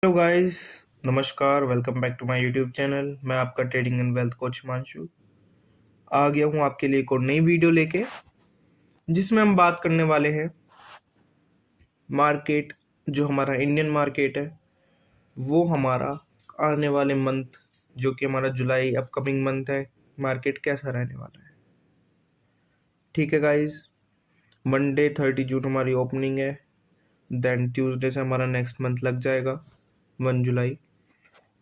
Hello guys, नमस्कार। Welcome back to my YouTube channel. मैं आपका trading and wealth coach Himanshu आ गया हूँ आपके लिए एक और नई वीडियो लेके, जिसमें हम बात करने वाले हैं मार्केट। जो हमारा इंडियन मार्केट है वो हमारा आने वाले मंथ, जो कि हमारा जुलाई अपकमिंग मंथ है, मार्केट कैसा रहने वाला है। ठीक है गाइस, मंडे 30 जून हमारी ओपनिंग है, देन ट्यूसडे से हमारा नेक्स्ट मंथ लग जाएगा 1 जुलाई।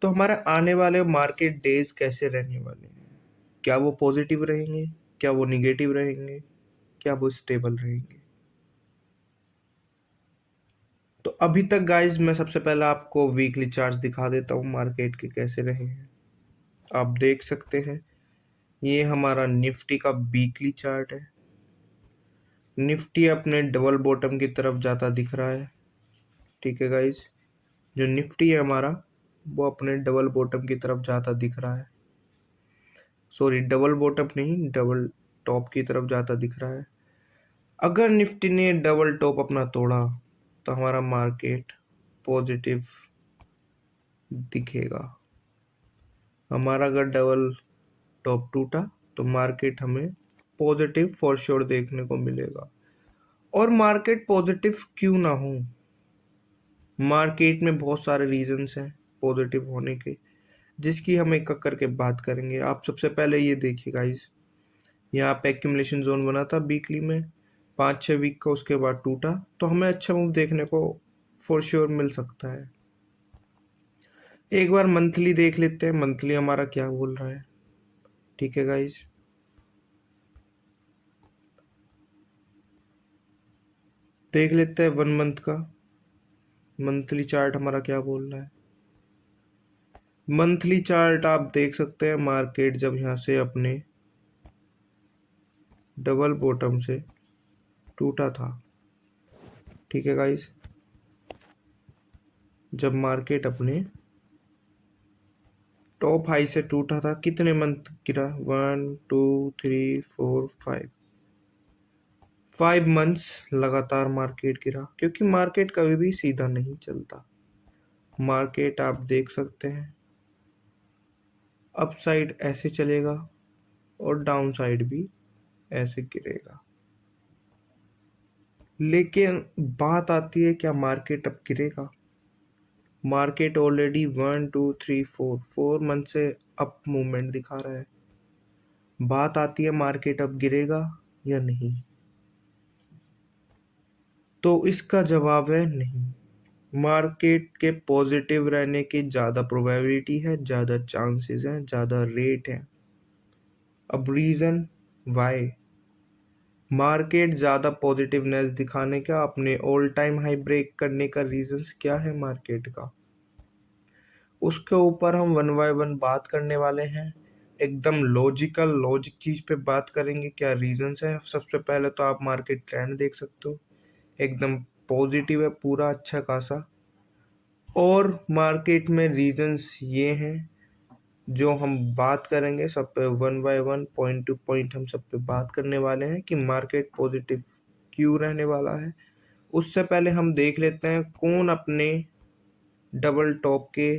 तो हमारे आने वाले मार्केट डेज कैसे रहने वाले हैं? क्या वो पॉजिटिव रहेंगे, क्या वो निगेटिव रहेंगे, क्या वो स्टेबल रहेंगे? तो अभी तक गाइस मैं सबसे पहले आपको वीकली चार्ट्स दिखा देता हूँ मार्केट के कैसे रहे हैं। आप देख सकते हैं, ये हमारा निफ्टी का वीकली चार्ट है। निफ्टी अपने डबल बॉटम की तरफ जाता दिख रहा है। ठीक है गाइस, जो निफ्टी है हमारा, वो अपने डबल बॉटम की तरफ जाता दिख रहा है। सॉरी, डबल बॉटम नहीं, डबल टॉप की तरफ जाता दिख रहा है। अगर निफ्टी ने डबल टॉप अपना तोड़ा तो हमारा मार्केट पॉजिटिव दिखेगा। हमारा अगर डबल टॉप टूटा तो मार्केट हमें पॉजिटिव फॉर श्योर देखने को मिलेगा। और मार्केट पॉजिटिव क्यों ना हो? मार्केट में बहुत सारे रीजंस हैं पॉजिटिव होने के, जिसकी हम एक एक करके बात करेंगे। आप सबसे पहले ये देखिए गाइस, यहाँ पे एक्यूमुलेशन जोन बना था वीकली में 5-6 वीक का, उसके बाद टूटा, तो हमें अच्छा मूव देखने को फॉर श्योर मिल सकता है। एक बार मंथली देख लेते हैं, मंथली हमारा क्या बोल रहा है। ठीक है गाइज, देख लेते हैं 1 मंथ का मंथली चार्ट हमारा क्या बोल रहा है। मंथली चार्ट आप देख सकते हैं, मार्केट जब यहाँ से अपने डबल बॉटम से टूटा था, ठीक है गाइज, जब मार्केट अपने टॉप हाई से टूटा था, कितने मंथ गिरा? 1 2 3 4 5 5 मंथ्स लगातार मार्केट गिरा, क्योंकि मार्केट कभी भी सीधा नहीं चलता। मार्केट आप देख सकते हैं, अप साइड ऐसे चलेगा और डाउन साइड भी ऐसे गिरेगा। लेकिन बात आती है, क्या मार्केट अब गिरेगा? मार्केट ऑलरेडी 1 2 3 4 मंथ से अप मूवमेंट दिखा रहा है। बात आती है, मार्केट अब गिरेगा या नहीं? तो इसका जवाब है नहीं। मार्केट के पॉजिटिव रहने की ज़्यादा प्रोबेबिलिटी है, ज़्यादा चांसेस हैं, ज़्यादा रेट है। अब रीज़न वाई मार्केट ज़्यादा पॉजिटिवनेस दिखाने का, अपने ऑल टाइम हाई ब्रेक करने का रीजंस क्या है मार्केट का, उसके ऊपर हम वन बाय वन बात करने वाले हैं। एकदम लॉजिक चीज़ पे बात करेंगे, क्या रीजंस है। सबसे पहले तो आप मार्केट ट्रेंड देख सकते हो, एकदम पॉजिटिव है पूरा, अच्छा खासा। और मार्केट में रीजंस ये हैं जो हम बात करेंगे, सब पे one by one, point two point हम सब पे बात करने वाले हैं कि मार्केट पॉजिटिव क्यों रहने वाला है। उससे पहले हम देख लेते हैं कौन अपने डबल टॉप के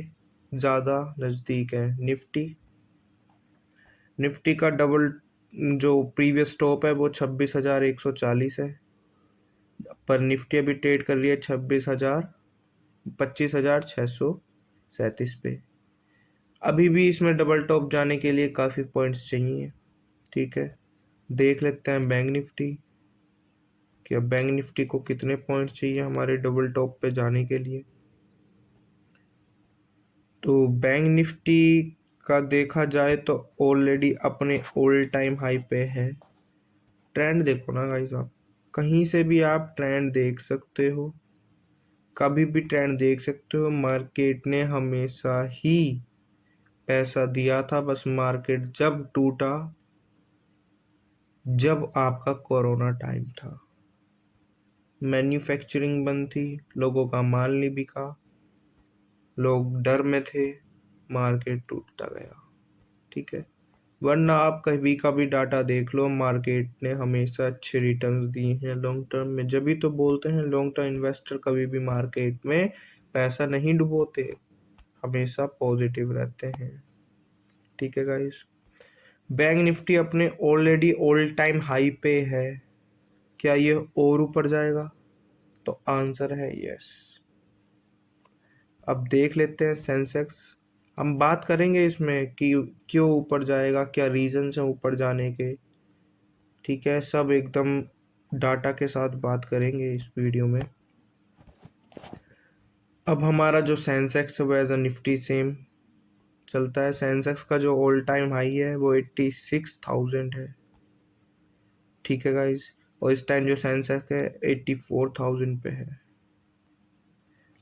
ज़्यादा नज़दीक है। निफ्टी का डबल जो प्रीवियस टॉप है वो 26,140 है, पर निफ्टी अभी ट्रेड कर रही है 25,637 पे। अभी भी इसमें डबल टॉप जाने के लिए काफ़ी पॉइंट्स चाहिए। ठीक है, देख लेते हैं बैंक निफ्टी, कि बैंक निफ्टी को कितने पॉइंट्स चाहिए हमारे डबल टॉप पे जाने के लिए। तो बैंक निफ्टी का देखा जाए तो ऑलरेडी अपने ऑल टाइम हाई पे है। ट्रेंड देखो ना गाइस, आप कहीं से भी आप ट्रेंड देख सकते हो, कभी भी ट्रेंड देख सकते हो। मार्केट ने हमेशा ही पैसा दिया था, बस मार्केट जब टूटा, जब आपका कोरोना टाइम था, मैन्युफैक्चरिंग बंद थी, लोगों का माल नहीं बिका, लोग डर में थे, मार्केट टूटता गया। ठीक है, वरना आप कभी का भी डाटा देख लो, मार्केट ने हमेशा अच्छे रिटर्न्स दिए हैं लॉन्ग टर्म में। जब भी तो बोलते हैं लॉन्ग टर्म इन्वेस्टर कभी भी मार्केट में पैसा नहीं डुबोते, हमेशा पॉजिटिव रहते हैं। ठीक है गाइस। बैंक निफ्टी अपने ऑलरेडी ऑल टाइम हाई पे है, क्या ये और ऊपर जाएगा? तो आंसर है यस। अब देख लेते हैं सेंसेक्स। हम बात करेंगे इसमें कि क्यों ऊपर जाएगा, क्या रीजन है ऊपर जाने के। ठीक है, सब एकदम डाटा के साथ बात करेंगे इस वीडियो में। अब हमारा जो सेंसेक्स है वो एज अ निफ्टी सेम चलता है। सेंसेक्स का जो ऑल टाइम हाई है वो 86,000 है। ठीक है गाइज। और इस टाइम जो सेंसेक्स है 84,000 पे है।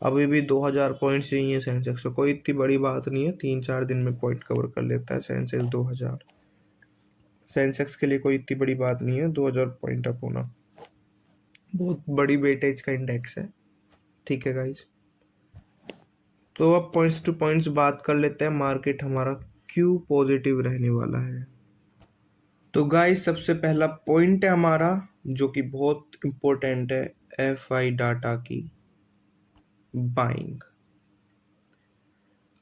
अभी भी 2000 पॉइंट्स चाहिए सेंसेक्स को, कोई इतनी बड़ी बात नहीं है, 3-4 दिन में पॉइंट कवर कर लेता है सेंसेक्स 2000। सेंसेक्स के लिए कोई इतनी बड़ी बात नहीं है 2000 पॉइंट अप होना, बहुत बड़ी वेटेज का इंडेक्स है। ठीक है गाइज। तो अब पॉइंट्स टू पॉइंट्स बात कर लेते हैं, मार्केट हमारा क्यों पॉजिटिव रहने वाला है। तो गाइस सबसे पहला पॉइंट है हमारा जो कि बहुत इंपॉर्टेंट है, एफआई डाटा की बाइंग।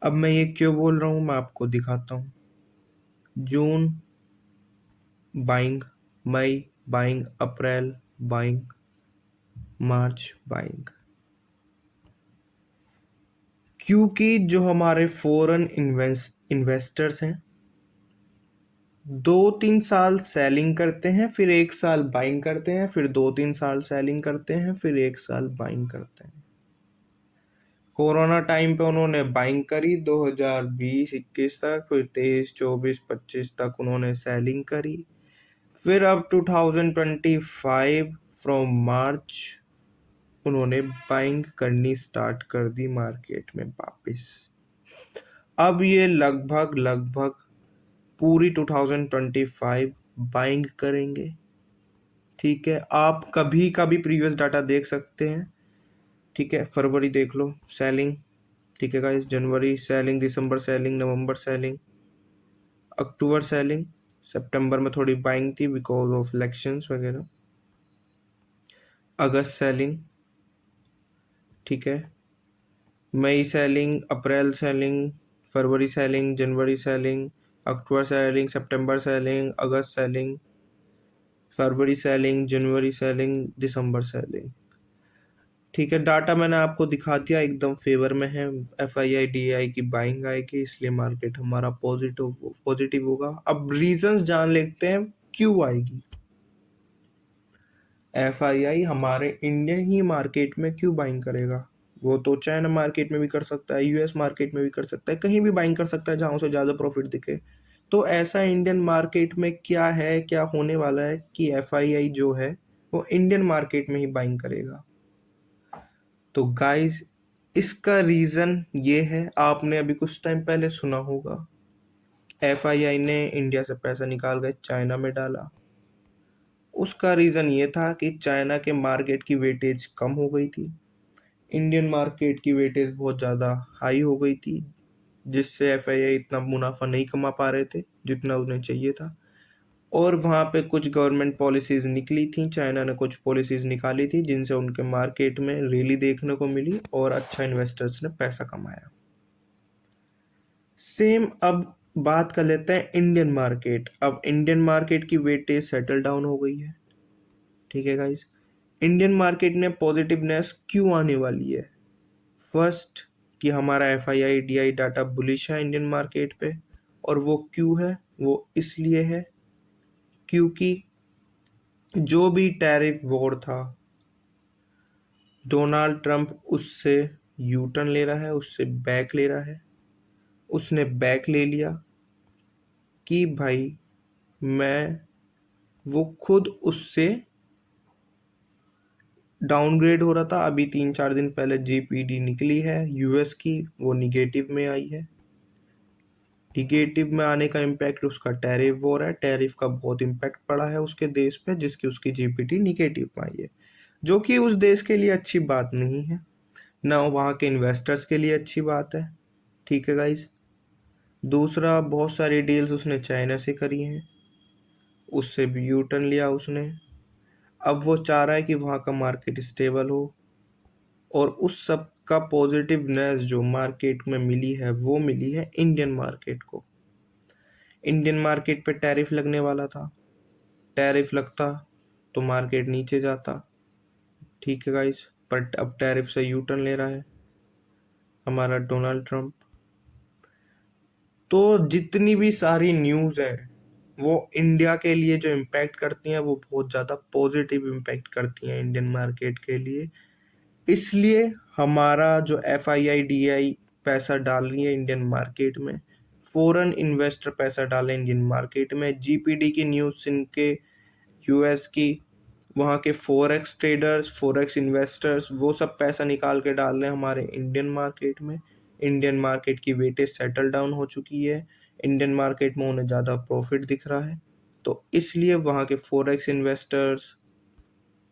अब मैं ये क्यों बोल रहा हूं मैं आपको दिखाता हूं। जून बाइंग, मई बाइंग, अप्रैल बाइंग, मार्च बाइंग। क्योंकि जो हमारे फॉरेन इन्वेस्टर्स हैं 2-3 साल सेलिंग करते हैं, फिर 1 साल बाइंग करते हैं, फिर 2-3 साल सेलिंग करते हैं, फिर 1 साल बाइंग करते हैं। कोरोना टाइम पे उन्होंने बाइंग करी 2020-21 तक, फिर 23-24-25 तक उन्होंने सेलिंग करी, फिर अब 2025 फ्रॉम मार्च उन्होंने बाइंग करनी स्टार्ट कर दी मार्केट में वापस। अब ये लगभग लगभग पूरी 2025 बाइंग करेंगे। ठीक है, आप कभी का भी प्रीवियस डाटा देख सकते हैं। ठीक है, फरवरी देख लो सेलिंग। ठीक है गाइस, जनवरी सेलिंग, दिसंबर सेलिंग, नवंबर सेलिंग, अक्टूबर सेलिंग, सितंबर में थोड़ी बाइंग थी बिकॉज ऑफ इलेक्शंस वगैरह, अगस्त सेलिंग। ठीक है, मई सेलिंग, अप्रैल सेलिंग, फरवरी सेलिंग, जनवरी सेलिंग, अक्टूबर सेलिंग, सितंबर सेलिंग, अगस्त सेलिंग, फरवरी सेलिंग, जनवरी सेलिंग, दिसंबर सेलिंग। ठीक है, डाटा मैंने आपको दिखा दिया, एकदम फेवर में है। FII DI की बाइंग आएगी, इसलिए मार्केट हमारा पॉजिटिव होगा। अब रीजंस जान लेते हैं क्यों आएगी। FII हमारे इंडियन ही मार्केट में क्यों बाइंग करेगा? वो तो चाइना मार्केट में भी कर सकता है, US मार्केट में भी कर सकता है, कहीं भी बाइंग कर सकता है जहां उसे ज़्यादा प्रॉफिट दिखे। तो ऐसा इंडियन मार्केट में क्या है, क्या होने वाला है कि FII जो है वो इंडियन मार्केट में ही बाइंग करेगा। तो गाइज इसका रीज़न ये है, आपने अभी कुछ टाइम पहले सुना होगा FII ने इंडिया से पैसा निकाल कर चाइना में डाला। उसका रीज़न ये था कि चाइना के मार्केट की वेटेज कम हो गई थी, इंडियन मार्केट की वेटेज बहुत ज़्यादा हाई हो गई थी, जिससे FII इतना मुनाफा नहीं कमा पा रहे थे जितना उन्हें चाहिए था। और वहाँ पे कुछ गवर्नमेंट पॉलिसीज़ निकली थी, चाइना ने कुछ पॉलिसीज़ निकाली थी जिनसे उनके मार्केट में रैली देखने को मिली और अच्छा इन्वेस्टर्स ने पैसा कमाया। सेम अब बात कर लेते हैं इंडियन मार्केट। अब इंडियन मार्केट की वेटेज सेटल डाउन हो गई है। ठीक है गाइस, इंडियन मार्केट में पॉजिटिवनेस क्यों आने वाली है? फर्स्ट कि हमारा FII DI डाटा बुलिश है इंडियन मार्केट पे, और वो क्यों है? वो इसलिए है क्योंकि जो भी टैरिफ वॉर था डोनाल्ड ट्रंप उससे यू टर्न ले रहा है, उससे बैक ले रहा है। उसने बैक ले लिया कि भाई मैं, वो खुद उससे डाउनग्रेड हो रहा था। अभी 3-4 दिन पहले GPD निकली है US की, वो निगेटिव में आई है। निगेटिव में आने का इम्पैक्ट उसका टैरिफ वॉर है, टैरिफ का बहुत इम्पैक्ट पड़ा है उसके देश पे, जिसकी उसकी GPD निगेटिव में आई है, जो कि उस देश के लिए अच्छी बात नहीं है ना, वहाँ के इन्वेस्टर्स के लिए अच्छी बात है। ठीक है गाइज। दूसरा, बहुत सारी डील्स उसने चाइना से करी हैं, उससे भी यू टर्न लिया उसने। अब वो चाह रहा है कि वहाँ का मार्केट स्टेबल हो, और उस सब का पॉजिटिवनेस जो मार्केट में मिली है वो मिली है इंडियन मार्केट को। इंडियन मार्केट पे टैरिफ लगने वाला था, टैरिफ लगता तो मार्केट नीचे जाता, ठीक है गाइस, बट अब टैरिफ से यू टर्न ले रहा है हमारा डोनाल्ड ट्रम्प। तो जितनी भी सारी न्यूज़ है वो इंडिया के लिए जो इम्पैक्ट करती हैं वो बहुत ज़्यादा पॉजिटिव इम्पैक्ट करती हैं इंडियन मार्केट के लिए। इसलिए हमारा जो FII DI पैसा डाल रही है इंडियन मार्केट में, फॉरेन इन्वेस्टर पैसा डाले इंडियन मार्केट में, GPD की न्यूज़ सुन के, US की, वहाँ के फॉरेक्स ट्रेडर्स, फॉरेक्स इन्वेस्टर्स, वो सब पैसा निकाल के डाल रहे हैं हमारे इंडियन मार्केट में। इंडियन मार्केट की वेटेज सेटल डाउन हो चुकी है, इंडियन मार्केट में उन्हें ज़्यादा प्रॉफिट दिख रहा है, तो इसलिए वहाँ के फॉरेक्स इन्वेस्टर्स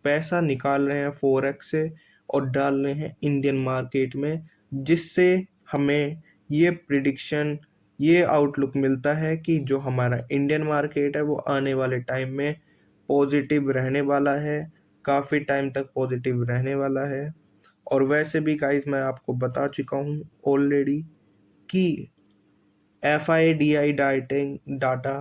पैसा निकाल रहे हैं फॉरेक्स से और डाल रहे हैं इंडियन मार्केट में, जिससे हमें ये प्रिडिक्शन, ये आउटलुक मिलता है कि जो हमारा इंडियन मार्केट है वो आने वाले टाइम में पॉजिटिव रहने वाला है, काफ़ी टाइम तक पॉजिटिव रहने वाला है। और वैसे भी गाइस मैं आपको बता चुका हूँ ऑलरेडी कि FII डाटा,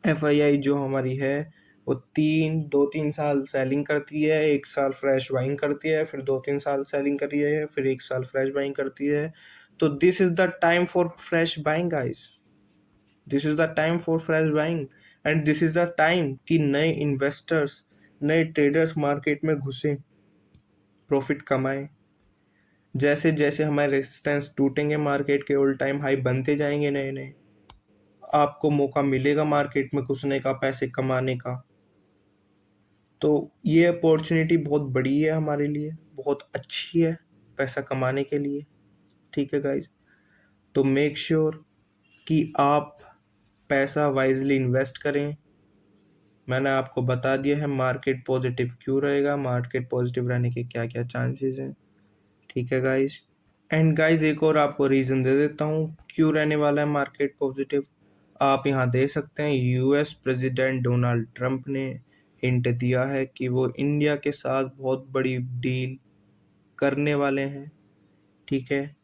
FII जो हमारी है वो 2-3 साल सेलिंग करती है, 1 साल फ्रेश बाइंग करती है, फिर 2-3 साल सेलिंग करती है, फिर 1 साल फ्रेश बाइंग करती है। तो this is the time for fresh buying guys, this is the time for fresh buying, and this is the time कि नए इन्वेस्टर्स, नए ट्रेडर्स मार्केट में घुसे, प्रॉफिट कमाएं। जैसे जैसे हमारे रेजिस्टेंस टूटेंगे मार्केट के, ऑल टाइम हाई बनते जाएंगे नए नए, आपको मौका मिलेगा मार्केट में घुसने का, पैसे कमाने का। तो ये अपॉर्चुनिटी बहुत बड़ी है हमारे लिए, बहुत अच्छी है पैसा कमाने के लिए, ठीक है गाइज। तो मेक श्योर कि आप पैसा वाइजली इन्वेस्ट करें। मैंने आपको बता दिया है मार्केट पॉजिटिव क्यों रहेगा, मार्केट पॉजिटिव रहने के क्या क्या चांसेस हैं, ठीक है गाइज। एंड गाइज एक और आपको रीज़न दे देता हूँ क्यों रहने वाला है मार्केट पॉजिटिव। आप यहाँ देख सकते हैं US प्रेसिडेंट डोनाल्ड ट्रंप ने हिंट दिया है कि वो इंडिया के साथ बहुत बड़ी डील करने वाले हैं, ठीक है।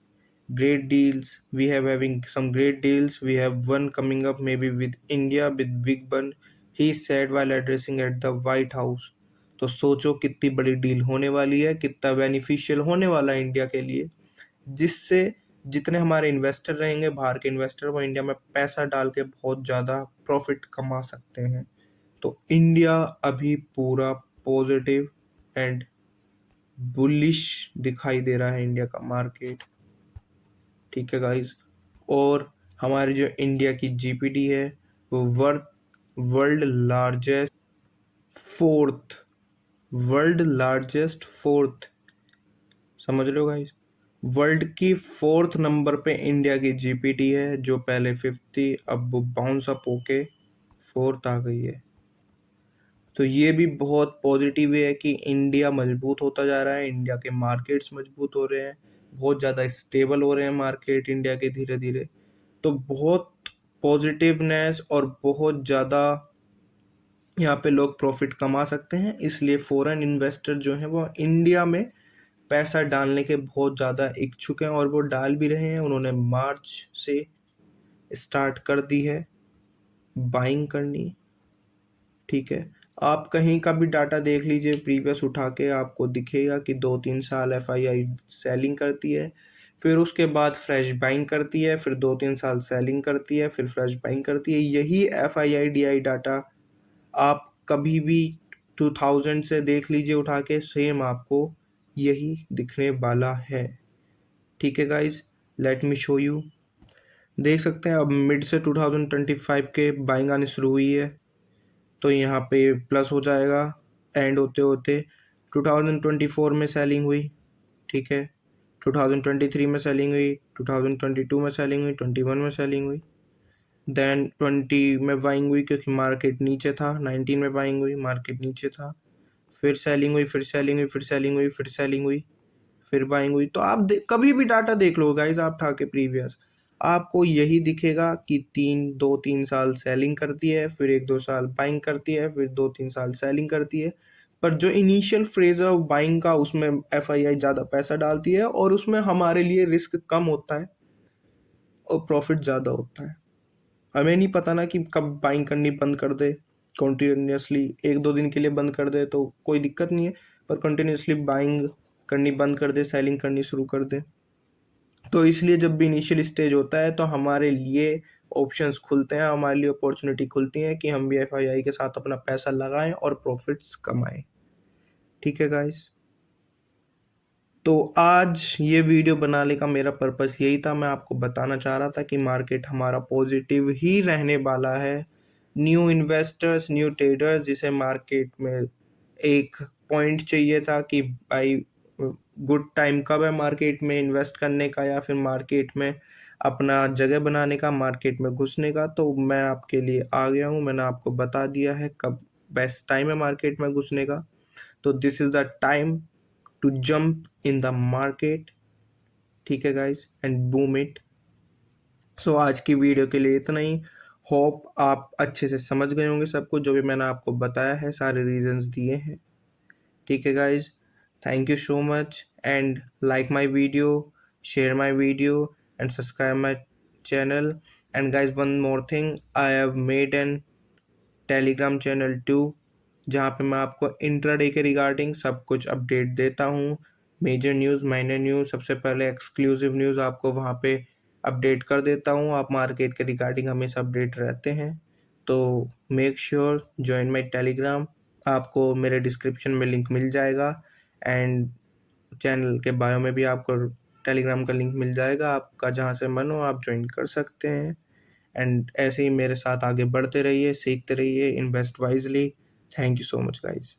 Great deals, we have having some great deals, we have one coming up may be with India with big one, he said while addressing at the White House. तो सोचो कितनी बड़ी डील होने वाली है, कितना बेनिफिशियल होने वाला है इंडिया के लिए, जिससे जितने हमारे इन्वेस्टर रहेंगे बाहर के इन्वेस्टर, वो इंडिया में पैसा डाल के बहुत ज़्यादा प्रॉफिट कमा सकते हैं। तो इंडिया अभी पूरा पॉजिटिव एंड बुलिश दिखाई दे रहा है इंडिया का मार्केट, ठीक है गाइज। और हमारी जो इंडिया की GPD है वो world largest fourth, world largest fourth, समझ लो गाइज, वर्ल्ड की 4th नंबर पे इंडिया की GPD है, जो पहले 5th थी, अब वो बाउंस अप होके 4th आ गई है। तो ये भी बहुत पॉजिटिव है कि इंडिया मजबूत होता जा रहा है, इंडिया के मार्केट्स मजबूत हो रहे हैं, बहुत ज़्यादा स्टेबल हो रहे हैं मार्केट इंडिया के धीरे धीरे। तो बहुत पॉजिटिवनेस और बहुत ज़्यादा यहाँ पे लोग प्रॉफिट कमा सकते हैं, इसलिए फॉरेन इन्वेस्टर जो हैं वो इंडिया में पैसा डालने के बहुत ज़्यादा इच्छुक हैं और वो डाल भी रहे हैं। उन्होंने मार्च से स्टार्ट कर दी है बाइंग करनी, ठीक है। आप कहीं का भी डाटा देख लीजिए प्रीवियस उठा के, आपको दिखेगा कि 2-3 साल FII सेलिंग करती है, फिर उसके बाद फ्रेश बाइंग करती है, फिर 2-3 साल सेलिंग करती है, फिर फ्रेश बाइंग करती है। यही FII DI डाटा आप कभी भी 2000 से देख लीजिए उठा के, सेम आपको यही दिखने वाला है, ठीक है guys. Let me show you, देख सकते हैं अब मिड से 2025 के बाइंग आनी शुरू हुई है, तो यहाँ पे प्लस हो जाएगा, एंड होते होते 2024 में सेलिंग हुई, ठीक है, 2023 में सेलिंग हुई, 2022 में सेलिंग हुई, 21 में सेलिंग हुई, देन 20 में बाइंग हुई क्योंकि मार्केट नीचे था, 19 में बाइंग हुई, मार्केट नीचे था, फिर सेलिंग हुई, फिर सेलिंग हुई, फिर सेलिंग हुई, फिर सेलिंग हुई, फिर बाइंग हुई। तो आप कभी भी डाटा देख लो गाइज, आप उठा के प्रीवियस, आपको यही दिखेगा कि 2-3 साल सेलिंग करती है, फिर 1-2 साल बाइंग करती है, फिर 2-3 साल सेलिंग करती है। पर जो इनिशियल फ्रेज है बाइंग का, उसमें एफआईआई ज़्यादा पैसा डालती है और उसमें हमारे लिए रिस्क कम होता है और प्रॉफिट ज़्यादा होता है। हमें नहीं पता ना कि कब बाइंग करनी बंद कर दे, कॉन्टिन्यूसली 1-2 दिन के लिए बंद कर दे तो कोई दिक्कत नहीं है, पर कंटिन्यूसली बाइंग करनी बंद कर दे, सेलिंग करनी शुरू कर दे। तो इसलिए जब भी इनिशियल स्टेज होता है तो हमारे लिए ऑप्शंस खुलते हैं, हमारे लिए अपॉर्चुनिटी खुलती है कि हम भी एफआईआई के साथ अपना पैसा लगाएं और प्रॉफिट्स कमाएं। ठीक है गाइस, तो आज ये वीडियो बनाने का मेरा पर्पस यही था। मैं आपको बताना चाह रहा था कि मार्केट हमारा पॉजिटिव ही रहने वाला है। न्यू इन्वेस्टर्स, न्यू ट्रेडर्स, जिसे मार्केट में एक पॉइंट चाहिए था कि भाई गुड टाइम कब है मार्केट में इन्वेस्ट करने का या फिर मार्केट में अपना जगह बनाने का, मार्केट में घुसने का, तो मैं आपके लिए आ गया हूँ। मैंने आपको बता दिया है कब बेस्ट टाइम है मार्केट में घुसने का। तो this is the time to jump in the market. ठीक है guys, and boom it. So आज की वीडियो के लिए इतना ही। होप आप अच्छे से समझ गए होंगे सब कुछ जो भी मैंने आपको बताया है, सारे रीजंस दिए हैं। ठीक है guys, thank you so much and like my video, share my video and subscribe my channel. And guys, one more thing, I have made an Telegram channel too, जहाँ पे मैं आपको इंट्राडे के रिगार्डिंग सब कुछ अपडेट देता हूँ। Major news, minor news, सबसे पहले एक्सक्लूसिव न्यूज़ आपको वहाँ पे अपडेट कर देता हूँ। आप मार्केट के रिगार्डिंग हमेशा अपडेट रहते हैं, तो make sure join my Telegram. आपको मेरे डिस्क्रिप्शन में लिंक मिल जाएगा एंड चैनल के बायो में भी आपको टेलीग्राम का लिंक मिल जाएगा। आपका जहाँ से मन हो आप ज्वाइन कर सकते हैं। एंड ऐसे ही मेरे साथ आगे बढ़ते रहिए, सीखते रहिए, invest wisely. Thank you so much guys.